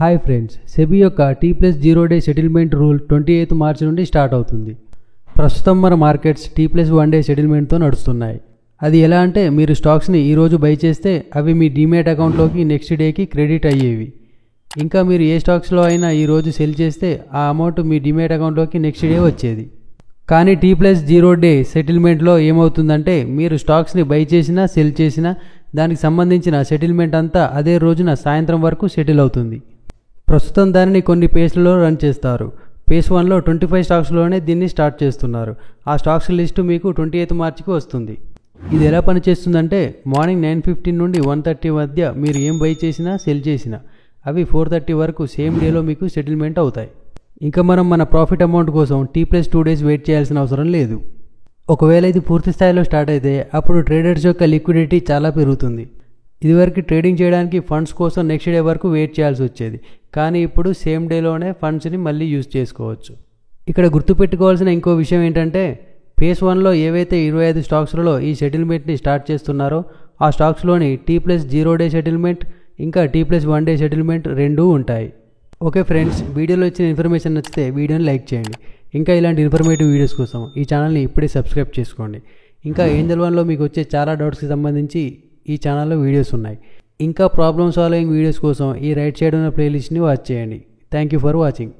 Hi friends, SEBI యొక్క T+0 day settlement rule 28 మార్చి నుండి start అవుతుంది. ప్రస్తుతం మన మార్కెట్స్ T+1 డే సెటిల్మెంట్తో నడుస్తున్నాయి. అది ఎలా అంటే, మీరు స్టాక్స్ని ఈరోజు బై చేస్తే అవి మీ డీమ్యాట్ అకౌంట్లోకి నెక్స్ట్ డేకి క్రెడిట్ అయ్యేవి. ఇంకా మీరు ఏ స్టాక్స్లో అయినా ఈరోజు సెల్ చేస్తే ఆ అమౌంట్ మీ డీమ్యాట్ అకౌంట్లోకి నెక్స్ట్ డే వచ్చేది. కానీ T+0 డే సెటిల్మెంట్లో ఏమవుతుందంటే, మీరు స్టాక్స్ని బై చేసినా సెల్ చేసినా దానికి సంబంధించిన సెటిల్మెంట్ అంతా అదే రోజున సాయంత్రం వరకు సెటిల్ అవుతుంది. ప్రస్తుతం దానిని కొన్ని పేస్లలో రన్ చేస్తారు. పేస్ 1లో 25 స్టాక్స్లోనే దీన్ని స్టార్ట్ చేస్తున్నారు. ఆ స్టాక్స్ లిస్టు మీకు 28 మార్చికి వస్తుంది. ఇది ఎలా పనిచేస్తుందంటే, మార్నింగ్ 9:15 నుండి 1:30 మధ్య మీరు ఏం బై చేసినా సెల్ చేసినా అవి 4:30 వరకు సేమ్ డేలో మీకు సెటిల్మెంట్ అవుతాయి. ఇంకా మనం మన ప్రాఫిట్ అమౌంట్ కోసం T+2 డేస్ వెయిట్ చేయాల్సిన అవసరం లేదు. ఒకవేళ ఇది పూర్తి స్థాయిలో స్టార్ట్ అయితే అప్పుడు ట్రేడర్స్ యొక్క లిక్విడిటీ చాలా పెరుగుతుంది. ఇదివరకు ట్రేడింగ్ చేయడానికి ఫండ్స్ కోసం నెక్స్ట్ డే వరకు వెయిట్ చేయాల్సి వచ్చేది. కానీ ఇప్పుడు సేమ్ డేలోనే ఫండ్స్ని మళ్ళీ యూజ్ చేసుకోవచ్చు. ఇక్కడ గుర్తుపెట్టుకోవాల్సిన ఇంకో విషయం ఏంటంటే, ఫేస్ 1లో ఏవైతే 25 స్టాక్స్లలో ఈ సెటిల్మెంట్ని స్టార్ట్ చేస్తున్నారో ఆ స్టాక్స్లోని T+0 డే సెటిల్మెంట్ ఇంకా T+1 డే సెటిల్మెంట్ రెండూ ఉంటాయి. ఓకే ఫ్రెండ్స్, వీడియోలో ఇచ్చిన ఇన్ఫర్మేషన్ నచ్చితే వీడియోని లైక్ చేయండి. ఇంకా ఇలాంటి ఇన్ఫర్మేటివ్ వీడియోస్ కోసం ఈ ఛానల్ని ఇప్పుడే సబ్స్క్రైబ్ చేసుకోండి. ఇంకా ఏంజల్ వన్లో మీకు వచ్చే చాలా డౌట్స్కి సంబంధించి ఈ ఛానల్లో వీడియోస్ ఉన్నాయి. ఇంకా ప్రాబ్లమ్ సాల్వింగ్ వీడియోస్ కోసం ఈ రైట్ సైడ్ ఉన్న ప్లేలిస్ట్ని వాచ్ చేయండి. Thank you for watching.